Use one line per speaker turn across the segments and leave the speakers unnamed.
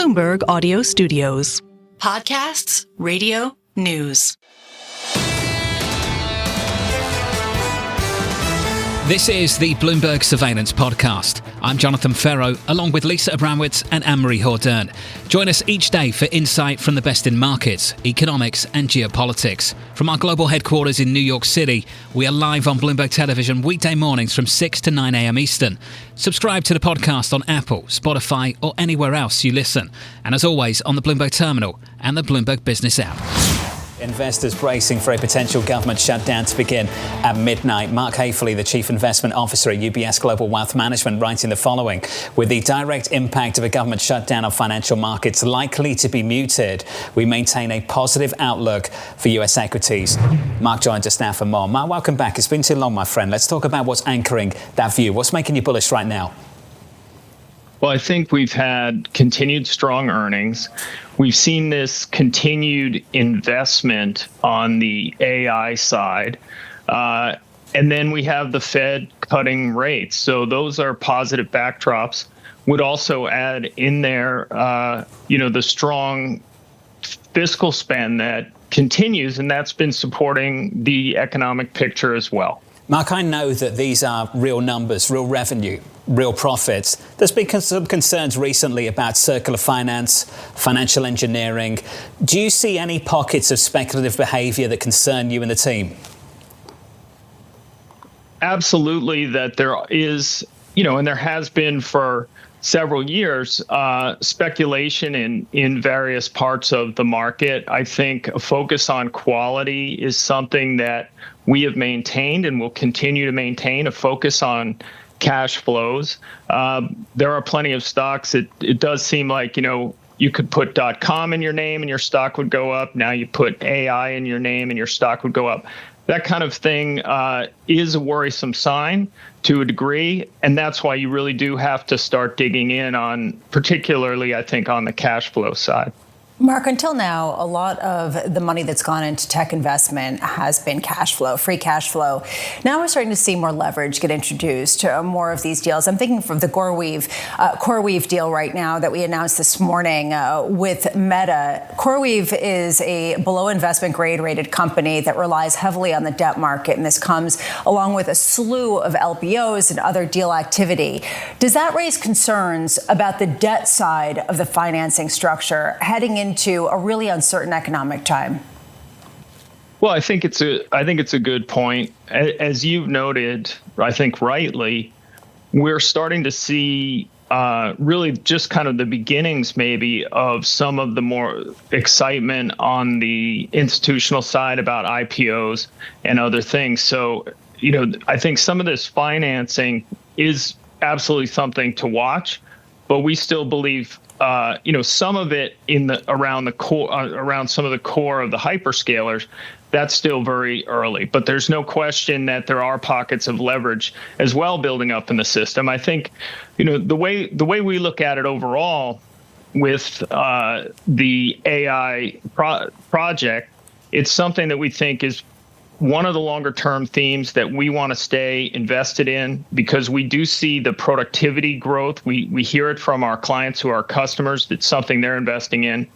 Bloomberg Audio Studios. Podcasts, radio, news.
This is the Bloomberg Surveillance Podcast. I'm Jonathan Ferro, along with Lisa Abramowitz and Anne-Marie Hordern. Join us each day for insight from the best in markets, economics and geopolitics. From our global headquarters in New York City, we are live on Bloomberg Television weekday mornings from 6 to 9 a.m. Eastern. Subscribe to the podcast on Apple, Spotify or anywhere else you listen. And as always, on the Bloomberg Terminal and the Bloomberg Business app. Investors bracing for a potential government shutdown to begin at midnight. Mark Haefele, the Chief Investment Officer at UBS Global Wealth Management, writing the following: with the direct impact of a government shutdown on financial markets likely to be muted, we maintain a positive outlook for US equities. Mark joins us now for more. Mark, welcome back. It's been too long, my friend. Let's talk about what's anchoring that view. What's making you bullish right now?
Well, I think we've had continued strong earnings. We've seen this continued investment on the AI side. And then we have the Fed cutting rates. So those are positive backdrops. Would also add in there, the strong fiscal spend that continues, and that's been supporting the economic picture as well.
Mark, I know that these are real numbers, real revenue, real profits. There's been some concerns recently about circular finance, financial engineering. Do you see any pockets of speculative behavior that concern you and the team?
Absolutely, that there is, and there has been for several years, speculation in various parts of the market. I think a focus on quality is something that we have maintained and will continue to maintain, a focus on cash flows. There are plenty of stocks. It does seem like, you could put .com in your name and your stock would go up. Now you put AI in your name and your stock would go up. That kind of thing is a worrisome sign to a degree, and that's why you really do have to start digging in on, particularly, I think, on the cash flow side.
Mark, until now, a lot of the money that's gone into tech investment has been cash flow, free cash flow. Now we're starting to see more leverage get introduced to more of these deals. I'm thinking of the CoreWeave deal right now that we announced this morning with Meta. CoreWeave is a below investment grade rated company that relies heavily on the debt market, and this comes along with a slew of LBOs and other deal activity. Does that raise concerns about the debt side of the financing structure heading into a really uncertain economic time?
Well, I think it's a good point. As you've noted, I think rightly, we're starting to see really just kind of the beginnings maybe of some of the more excitement on the institutional side about IPOs and other things. So, I think some of this financing is absolutely something to watch, but we still believe some of it around some of the core of the hyperscalers, that's still very early. But there's no question that there are pockets of leverage as well building up in the system. I think, the way we look at it overall with the AI project, it's something that we think is one of the longer term themes that we want to stay invested in, because we do see the productivity growth. We hear it from our clients who are customers. That's something they're investing in.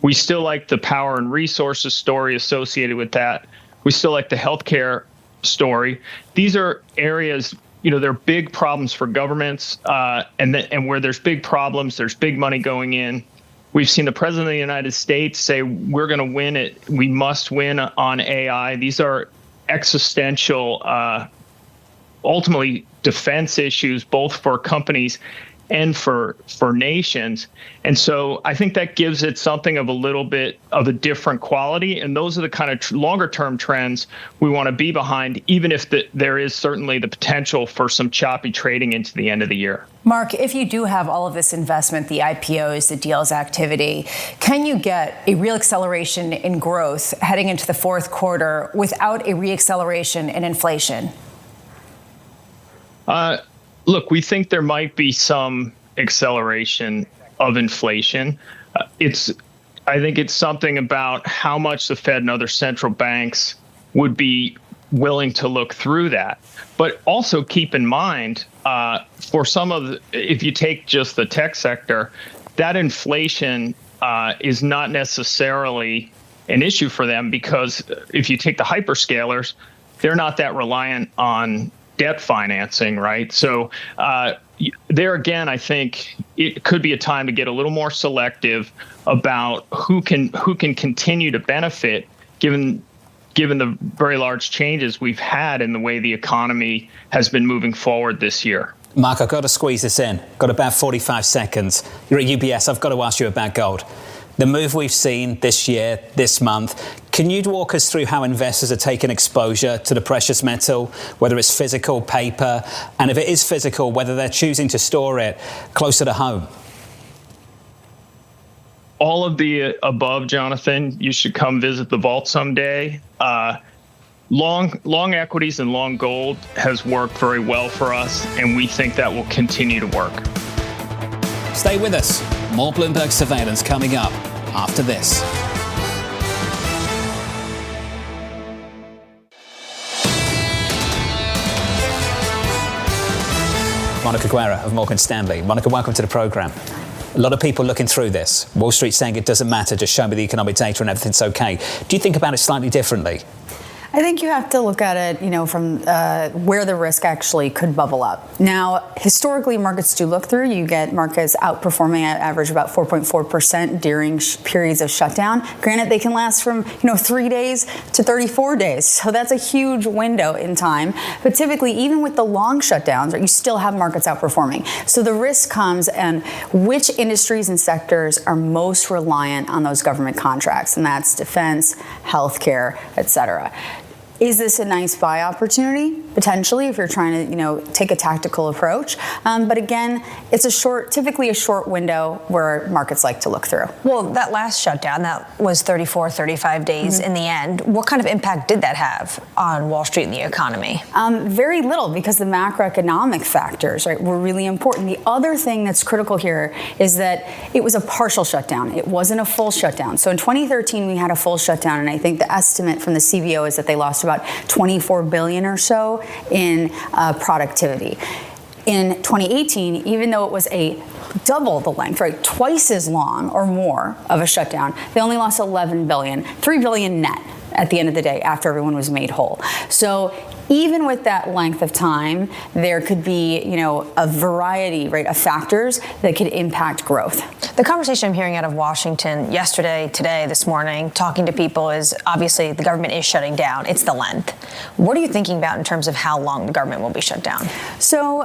We still like the power and resources story associated with that. We still like the healthcare story. These are areas, they're big problems for governments, and where there's big problems, there's big money going in. We've seen the president of the United States say, we're going to win it. We must win on AI. These are existential, ultimately defense issues, both for companies and for nations. And so I think that gives it something of a little bit of a different quality. And those are the kind of longer term trends we want to be behind, even if there is certainly the potential for some choppy trading into the end of the year.
Mark, if you do have all of this investment, the IPOs, the deals activity, can you get a real acceleration in growth heading into the fourth quarter without a reacceleration in inflation?
Look, we think there might be some acceleration of inflation. I think it's something about how much the Fed and other central banks would be willing to look through that. But also keep in mind, for some of if you take just the tech sector, that inflation is not necessarily an issue for them, because if you take the hyperscalers, they're not that reliant on debt financing, right? So there again, I think it could be a time to get a little more selective about who can continue to benefit, given the very large changes we've had in the way the economy has been moving forward this year.
Mark, I've got to squeeze this in. Got about 45 seconds. You're at UBS. I've got to ask you about gold. The move we've seen this year, this month, can you walk us through how investors are taking exposure to the precious metal, whether it's physical, paper, and if it is physical, whether they're choosing to store it closer to home?
All of the above, Jonathan. You should come visit the vault someday. Long equities and long gold has worked very well for us, and we think that will continue to work.
Stay with us. More Bloomberg surveillance coming up after this.
Monica Guerra of Morgan Stanley. Monica, welcome to the program. A lot of people looking through this. Wall Street saying it doesn't matter, just show me the economic data and everything's okay. Do you think about it slightly differently?
I think you have to look at it, from where the risk actually could bubble up. Now, historically, markets do look through. You get markets outperforming at average about 4.4% during periods of shutdown. Granted, they can last from 3 days to 34 days, so that's a huge window in time. But typically, even with the long shutdowns, you still have markets outperforming. So the risk comes and which industries and sectors are most reliant on those government contracts, and that's defense, healthcare, et cetera. Is this a nice buy opportunity? Potentially, if you're trying to, take a tactical approach. But again, it's typically a short window where markets like to look through.
Well, that last shutdown, that was 34, 35 days in the end. What kind of impact did that have on Wall Street and the economy?
Very little, because the macroeconomic factors, were really important. The other thing that's critical here is that it was a partial shutdown. It wasn't a full shutdown. So in 2013, we had a full shutdown, and I think the estimate from the CBO is that they lost about 24 billion or so in productivity. In 2018, even though it was a double the length, twice as long or more of a shutdown, they only lost 11 billion, 3 billion net at the end of the day after everyone was made whole. So even with that length of time, there could be, a variety, of factors that could impact growth.
The conversation I'm hearing out of Washington yesterday, today, this morning, talking to people is obviously the government is shutting down. It's the length. What are you thinking about in terms of how long the government will be shut down?
So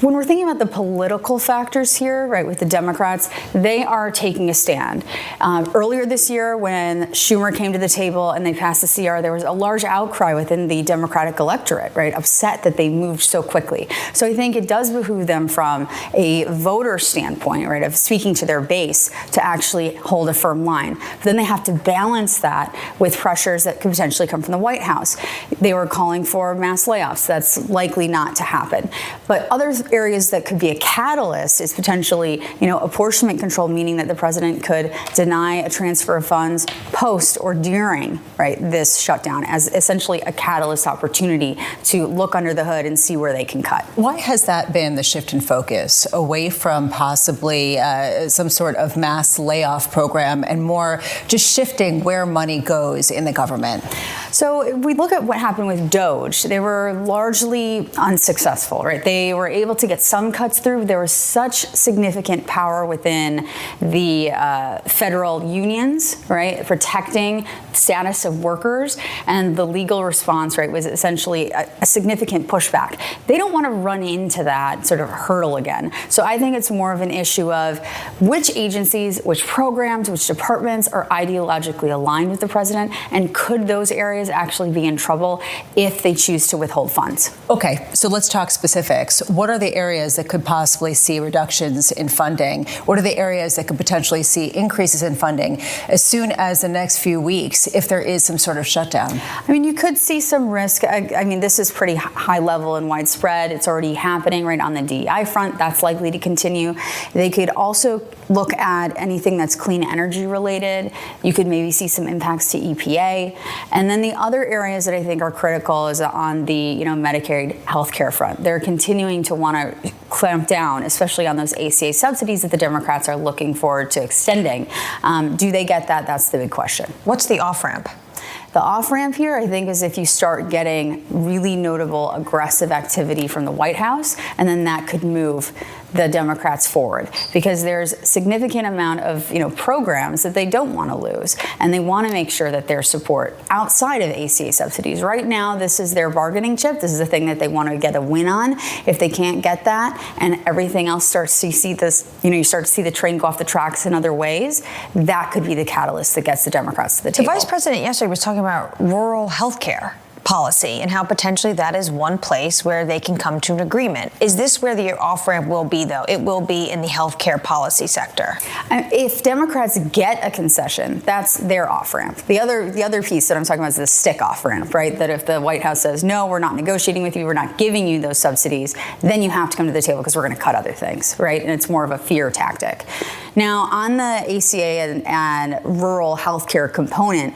when we're thinking about the political factors here, with the Democrats, they are taking a stand. Earlier this year, when Schumer came to the table and they passed the CR, there was a large outcry within the Democratic electorate, upset that they moved so quickly. So I think it does behoove them from a voter standpoint, of speaking to their base to actually hold a firm line. But then they have to balance that with pressures that could potentially come from the White House. They were calling for mass layoffs. That's likely not to happen. But other areas that could be a catalyst is potentially, apportionment control, meaning that the president could deny a transfer of funds post or during, this shutdown as essentially a catalyst opportunity to look under the hood and see where they can cut.
Why has that been the shift in focus away from possibly some sort of mass layoff program and more just shifting where money goes in the government?
So if we look at what happened with DOGE, they were largely unsuccessful, They were able to get some cuts through. There was such significant power within the federal unions, protecting status of workers, and the legal response, was essentially a significant pushback. They don't want to run into that sort of hurdle again. So I think it's more of an issue of which agencies, which programs, which departments are ideologically aligned with the president, and could those areas actually be in trouble if they choose to withhold funds.
Okay, so let's talk specifics. What are the areas that could possibly see reductions in funding? What are the areas that could potentially see increases in funding as soon as the next few weeks if there is some sort of shutdown?
You could see some risk. This is pretty high level and widespread. It's already happening on the DEI front. That's likely to continue. They could also look at anything that's clean energy related. You could maybe see some impacts to EPA. And then the
the other areas that I think are critical is on the Medicaid healthcare front. They're continuing to want to clamp down, especially on those ACA subsidies that the Democrats are looking forward to extending. Do they get that? That's the big question.
What's the off-ramp?
The off-ramp here, I think, is if you start getting really notable aggressive activity from the White House, and then that could move the Democrats forward, because there's significant amount of programs that they don't want to lose, and they want to make sure that their support outside of ACA subsidies. Right now, this is their bargaining chip. This is the thing that they want to get a win on. If they can't get that, and everything else starts to see this, you start to see the train go off the tracks in other ways, that could be the catalyst that gets the Democrats to the table.
The Vice President yesterday was talking about rural health care policy and how potentially that is one place where they can come to an agreement. Is this where the off-ramp will be, though? It will be in the healthcare policy sector.
If Democrats get a concession, that's their off-ramp. The other piece that I'm talking about is the stick off-ramp, right? That if the White House says, no, we're not negotiating with you, we're not giving you those subsidies, then you have to come to the table because we're going to cut other things, right? And it's more of a fear tactic. Now, on the ACA and rural healthcare component,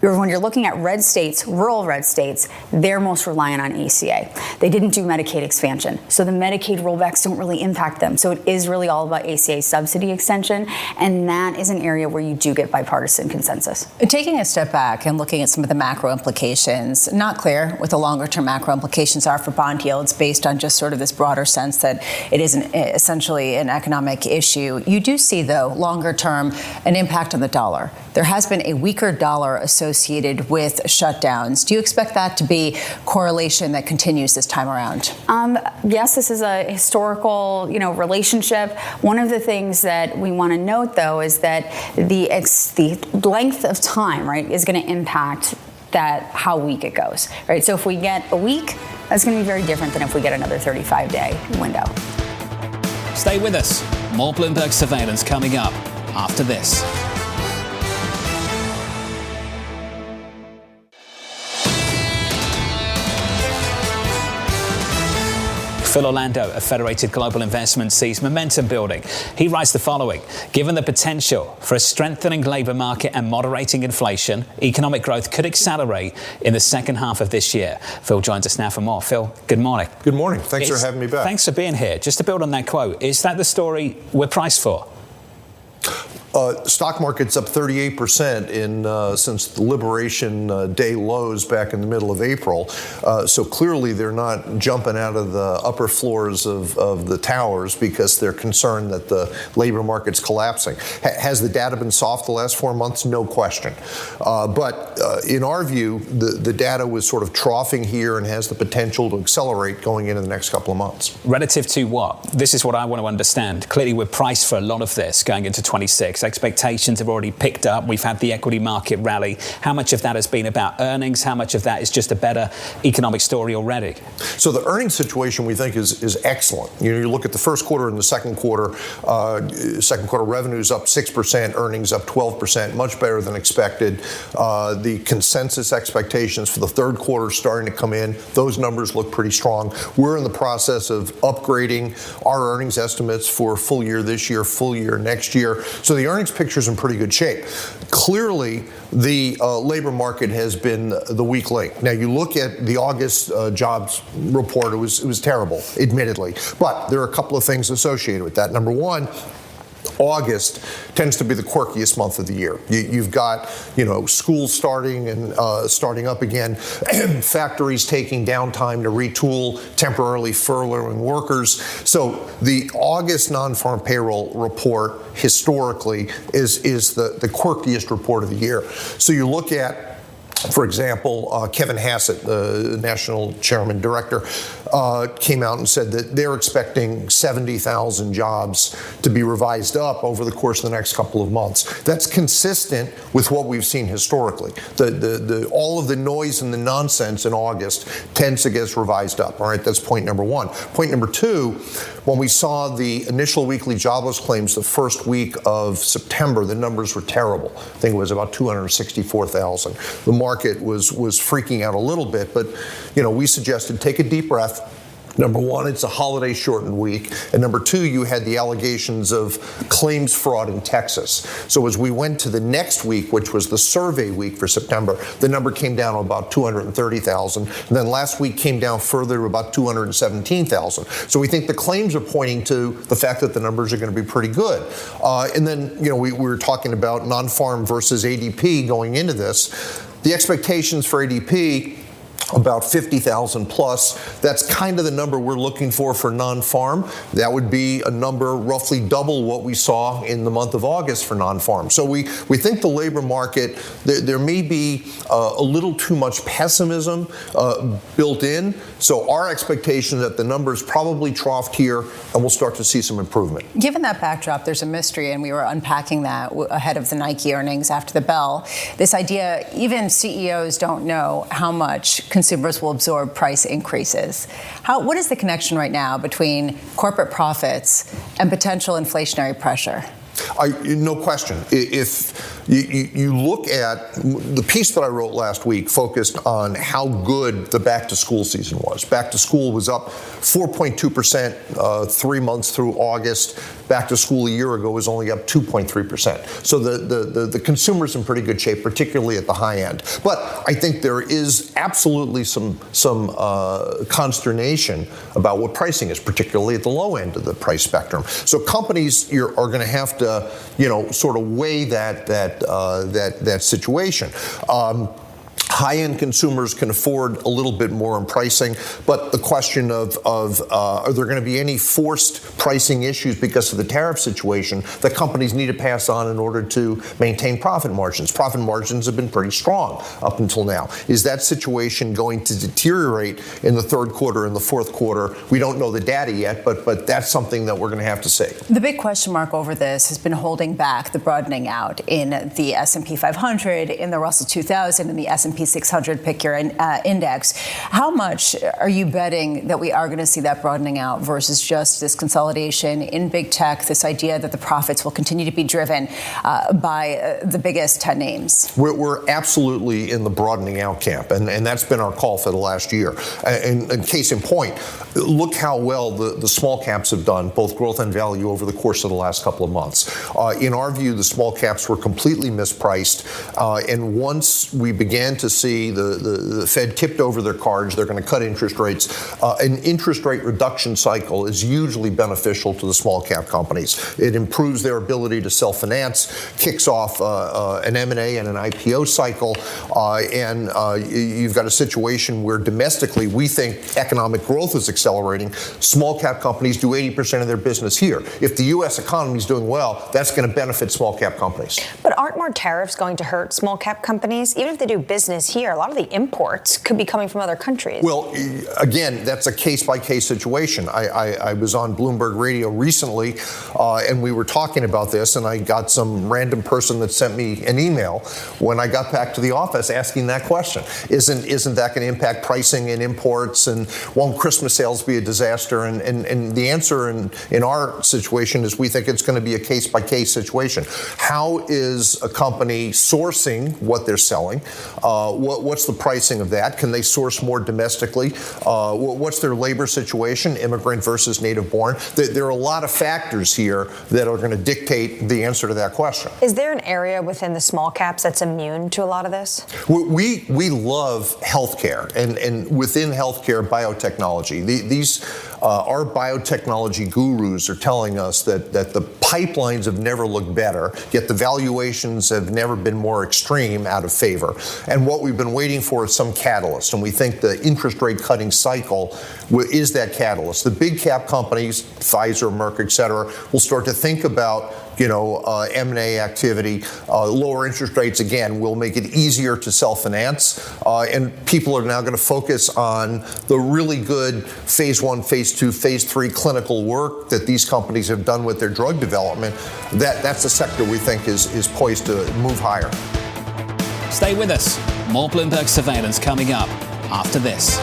when you're looking at red states, rural red states, they're most reliant on ACA. They didn't do Medicaid expansion, so the Medicaid rollbacks don't really impact them. So it is really all about ACA subsidy extension, and that is an area where you do get bipartisan consensus.
Taking a step back and looking at some of the macro implications, not clear what the longer-term macro implications are for bond yields based on just sort of this broader sense that it is essentially an economic issue. You do see, though, longer-term, an impact on the dollar. There has been a weaker dollar associated with shutdowns. Do you expect that to be correlation that continues this time around?
Yes, this is a historical, relationship. One of the things that we want to note, though, is that the length of time, right, is going to impact that how weak it goes, right? So if we get a week, that's going to be very different than if we get another 35-day window.
Stay with us. More Bloomberg surveillance coming up after this.
Phil Orlando of Federated Global Investment sees momentum building. He writes the following: given the potential for a strengthening labour market and moderating inflation, economic growth could accelerate in the second half of this year. Phil joins us now for more. Phil, good morning.
Good morning. Thanks for having me back.
Thanks for being here. Just to build on that quote, is that the story we're priced for?
Stock market's up 38% since the Liberation Day lows back in the middle of April. So clearly they're not jumping out of the upper floors of the towers because they're concerned that the labor market's collapsing. Has the data been soft the last 4 months? No question. But in our view, the data was sort of troughing here and has the potential to accelerate going into the next couple of months.
Relative to what? This is what I want to understand. Clearly we're priced for a lot of this going into 26. Expectations have already picked up. We've had the equity market rally. How much of that has been about earnings? How much of that is just a better economic story already?
So the earnings situation we think is excellent. You look at the first quarter and the second quarter revenues up 6%, earnings up 12%, much better than expected. The consensus expectations for the third quarter starting to come in. Those numbers look pretty strong. We're in the process of upgrading our earnings estimates for full year this year, full year next year. So the earnings picture's in pretty good shape. Clearly, the labor market has been the weak link. Now, you look at the August jobs report, it was terrible, admittedly. But there are a couple of things associated with that. Number one, August tends to be the quirkiest month of the year. You've got, schools starting and starting up again, factories taking downtime to retool, temporarily furloughing workers. So the August non-farm payroll report historically is the quirkiest report of the year. So you look at, for example, Kevin Hassett, the national chairman director, came out and said that they're expecting 70,000 jobs to be revised up over the course of the next couple of months. That's consistent with what we've seen historically. All of the noise and the nonsense in August tends to get revised up. All right, that's point number one. Point number two, when we saw the initial weekly jobless claims the first week of September, the numbers were terrible. I think it was about 264,000. The market was freaking out a little bit, but we suggested take a deep breath, Number one, it's a holiday shortened week. And number two, you had the allegations of claims fraud in Texas. So as we went to the next week, which was the survey week for September, the number came down to about 230,000. And then last week came down further to about 217,000. So we think the claims are pointing to the fact that the numbers are going to be pretty good. And then, we were talking about non-farm versus ADP going into this. The expectations for ADP, about 50,000 plus. That's kind of the number we're looking for non-farm. That would be a number roughly double what we saw in the month of August for non-farm. So we think the labor market, there may be a little too much pessimism built in. So our expectation that the numbers probably troughed here and we'll start to see some improvement.
Given that backdrop, there's a mystery, and we were unpacking that ahead of the Nike earnings after the bell. This idea, even CEOs don't know how much consumers will absorb price increases. What is the connection right now between corporate profits and potential inflationary pressure?
No question. If you look at the piece that I wrote last week, focused on how good the back-to-school season was. Back-to-school was up 4.2% 3 months through August. Back-to-school a year ago was only up 2.3%. So the consumer's in pretty good shape, particularly at the high end. But I think there is absolutely some consternation about what pricing is, particularly at the low end of the price spectrum. So companies are going to have to sort of weigh that situation. High-end consumers can afford a little bit more in pricing, but the question of are there going to be any forced pricing issues because of the tariff situation that companies need to pass on in order to maintain profit margins? Profit margins have been pretty strong up until now. Is that situation going to deteriorate in the third quarter and the fourth quarter? We don't know the data yet, but that's something that we're going to have to see.
The big question mark over this has been holding back the broadening out in the S&P 500, in the Russell 2000, in the S&P 600, pick your index. How much are you betting that we are going to see that broadening out versus just this consolidation in big tech, this idea that the profits will continue to be driven by the biggest 10 names?
We're absolutely in the broadening out camp, and that's been our call for the last year. And case in point, look how well the small caps have done, both growth and value, over the course of the last couple of months. In our view, the small caps were completely mispriced, and once we began to see the Fed tipped over their cards, they're going to cut interest rates. An interest rate reduction cycle is hugely beneficial to the small cap companies. It improves their ability to self-finance, kicks off an M&A and an IPO cycle, and you've got a situation where domestically we think economic growth is accelerating. Small cap companies do 80% of their business here. If the U.S. economy is doing well, that's going to benefit small cap companies.
But aren't more tariffs going to hurt small cap companies? Even if they do business here, a lot of the imports could be coming from other countries.
Well, again, that's a case-by-case situation. I was on Bloomberg Radio recently, and we were talking about this, and I got some random person that sent me an email when I got back to the office asking that question. Isn't that going to impact pricing and imports, and won't Christmas sales be a disaster? And the answer in our situation is we think it's going to be a case-by-case situation. How is a company sourcing what they're selling? What's the pricing of that? Can they source more domestically? What's their labor situation, immigrant versus native born? There are a lot of factors here that are going to dictate the answer to that question.
Is there an area within the small caps that's immune to a lot of this?
We love healthcare, and within healthcare, biotechnology. Our biotechnology gurus are telling us that the pipelines have never looked better, yet the valuations have never been more extreme out of favor. And what we've been waiting for is some catalyst, and we think the interest rate cutting cycle is that catalyst. The big cap companies, Pfizer, Merck, et cetera, will start to think about M&A activity. Lower interest rates, again, will make it easier to self-finance. And people are now going to focus on the really good phase 1, phase 2, phase 3 clinical work that these companies have done with their drug development. That's a sector we think is poised to move higher.
Stay with us. More Bloomberg surveillance coming up after this.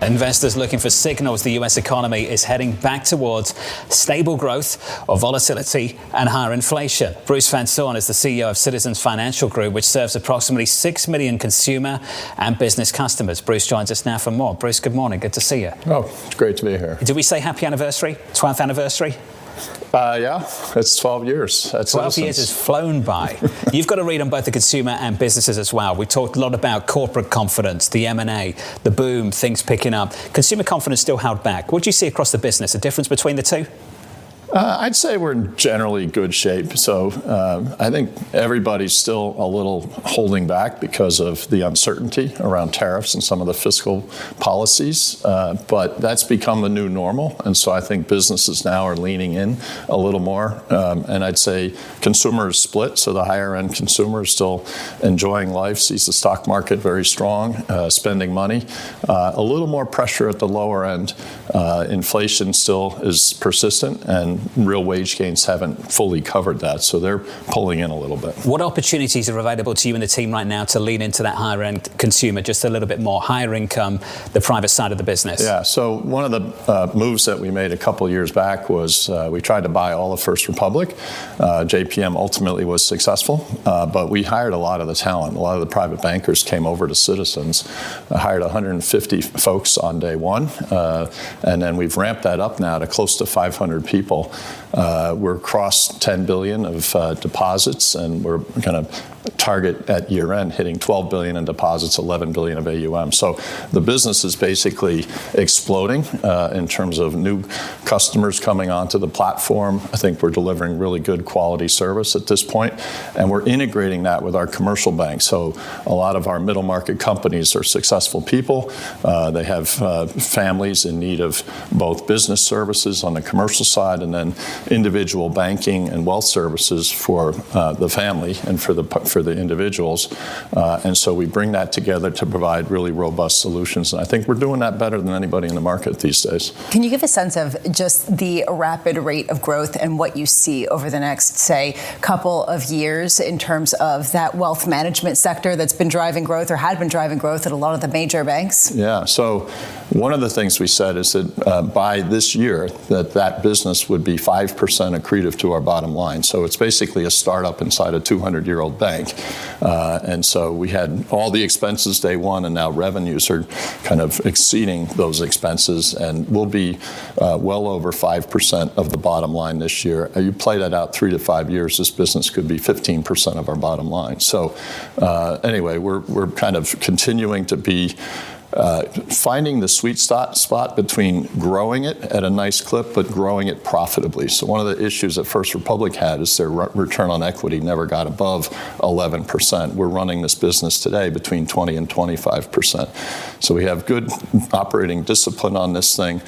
Investors looking for signals the US economy is heading back towards stable growth or volatility and higher inflation. Bruce Van Saun is the CEO of Citizens Financial Group, which serves approximately 6 million consumer and business customers. Bruce joins us now for more. Bruce, good morning. Good to see you.
Oh, it's great to be here.
Did we say happy anniversary? 12th anniversary?
Yeah, it's 12 years.
12 years has flown by. You've got to read on both the consumer and businesses as well. We talked a lot about corporate confidence, the M&A, the boom, things picking up. Consumer confidence still held back. What do you see across the business? A difference between the two?
I'd say we're in generally good shape. So I think everybody's still a little holding back because of the uncertainty around tariffs and some of the fiscal policies. But that's become the new normal. And so I think businesses now are leaning in a little more. And I'd say consumer is split. So the higher end consumer is still enjoying life, sees the stock market very strong, spending money. A little more pressure at the lower end. Inflation still is persistent, and real wage gains haven't fully covered that, so they're pulling in a little bit.
What opportunities are available to you and the team right now to lean into that higher end consumer, just a little bit more, higher income, the private side of the business?
Yeah, so one of the moves that we made a couple of years back was we tried to buy all of First Republic. JPM ultimately was successful, but we hired a lot of the talent. A lot of the private bankers came over to Citizens, hired 150 folks on day one, and then we've ramped that up now to close to 500 people. We're across $10 billion of deposits, and we're going to target at year end hitting $12 billion in deposits, $11 billion of AUM. So the business is basically exploding in terms of new customers coming onto the platform. I think we're delivering really good quality service at this point, and we're integrating that with our commercial bank. So a lot of our middle market companies are successful people. They have families in need of both business services on the commercial side and then individual banking and wealth services for the family and for the individuals. And so we bring that together to provide really robust solutions. And I think we're doing that better than anybody in the market these days.
Can you give a sense of just the rapid rate of growth and what you see over the next, say, couple of years in terms of that wealth management sector that's been driving growth or had been driving growth at a lot of the major banks?
Yeah, so one of the things we said is that by this year that business would be 5% accretive to our bottom line. So it's basically a startup inside a 200-year-old bank. And so we had all the expenses day one, and now revenues are kind of exceeding those expenses, and we'll be well over 5% of the bottom line this year. You play that out 3 to 5 years, this business could be 15% of our bottom line. So anyway, we're kind of continuing to be finding the sweet spot between growing it at a nice clip but growing it profitably. So one of the issues that First Republic had is their return on equity never got above 11%. We're running this business today between 20 and 25%. So we have good operating discipline on this thing.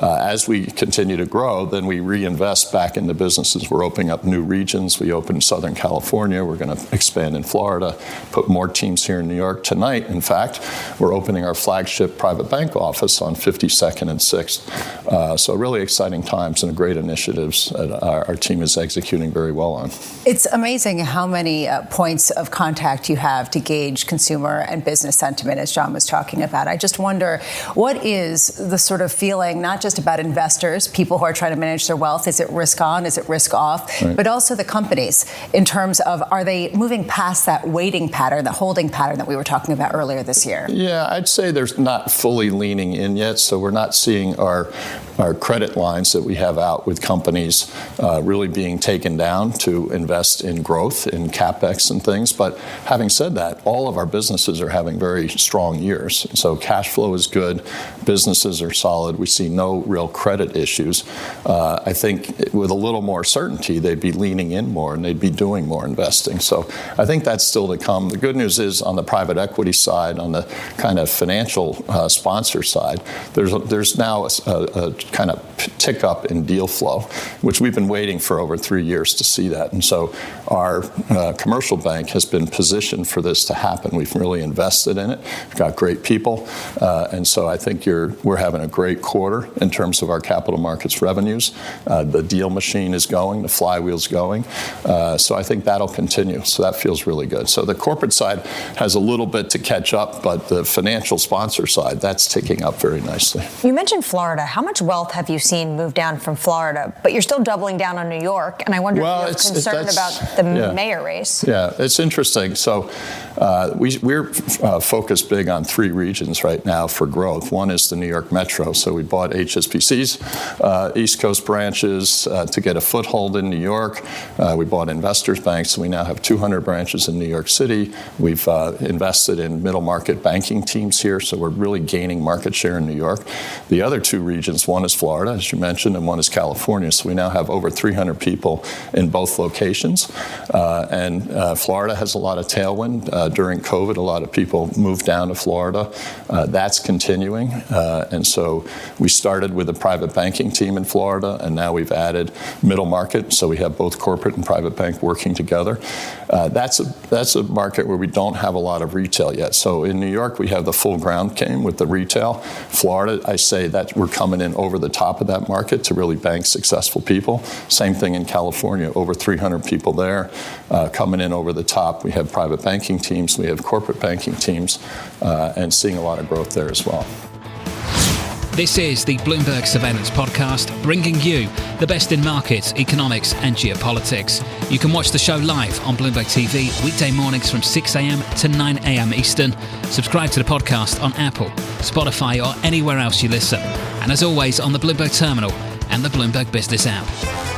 As we continue to grow, then we reinvest back in the businesses. We're opening up new regions. We opened Southern California. We're going to expand in Florida, put more teams here in New York. Tonight, in fact, we're opening our flagship private bank office on 52nd and 6th. So really exciting times and great initiatives that our team is executing very well on.
It's amazing how many points of contact you have to gauge consumer and business sentiment, as John was talking about. I just wonder, what is the sort of feeling, not just about investors, people who are trying to manage their wealth, is it risk on, is it risk off, right, but also the companies in terms of, are they moving past that waiting pattern, the holding pattern that we were talking about earlier this year?
Yeah, I'd say they're not fully leaning in yet, so we're not seeing our credit lines that we have out with companies really being taken down to invest in growth, in CapEx and things. But having said that, all of our businesses are having very strong years. So cash flow is good, businesses are solid, we see no real credit issues. I think with a little more certainty, they'd be leaning in more and they'd be doing more investing. So I think that's still to come. The good news is on the private equity side, on the kind of financial sponsor side, there's now a kind of tick up in deal flow, which we've been waiting for over 3 years to see that. And so our commercial bank has been positioned for this to happen. We've really invested in it. We've got great people. And so I think we're having a great quarter in terms of our capital markets revenues. The deal machine is going, the flywheel's going. So I think that'll continue. So that feels really good. So the corporate side has a little bit to catch up, but the financial sponsor side, that's ticking up very nicely.
You mentioned Florida. How much wealth have you seen move down from Florida? But you're still doubling down on New York, and I wonder if you're concerned about the mayor race.
Yeah, it's interesting. So we're focused big on 3 regions right now for growth. One is the New York Metro. So we bought HSBC's East Coast branches to get a foothold in New York. We bought Investors Bank, so we now have 200 branches in New York City. We've invested in middle market banking teams here, so we're really gaining market share in New York. The other 2 regions, one is Florida, as you mentioned, and one is California. So we now have over 300 people in both locations. And Florida has a lot of tailwind. During COVID, a lot of people moved down to Florida. That's continuing. And so we started with a private banking team in Florida, and now we've added middle market. So we have both corporate and private bank working together. That's a market where we don't have a lot of retail yet. So in New York, we have the full ground game with the retail. Florida, I say that we're coming in over the top of that market to really bank successful people. Same thing in California, over 300 people there coming in over the top. We have private banking teams, we have corporate banking teams, and seeing a lot of growth there as well.
This is the Bloomberg Surveillance Podcast, bringing you the best in markets, economics and geopolitics. You can watch the show live on Bloomberg TV weekday mornings from 6 a.m. to 9 a.m. Eastern. Subscribe to the podcast on Apple, Spotify or anywhere else you listen. And as always, on the Bloomberg Terminal and the Bloomberg Business app.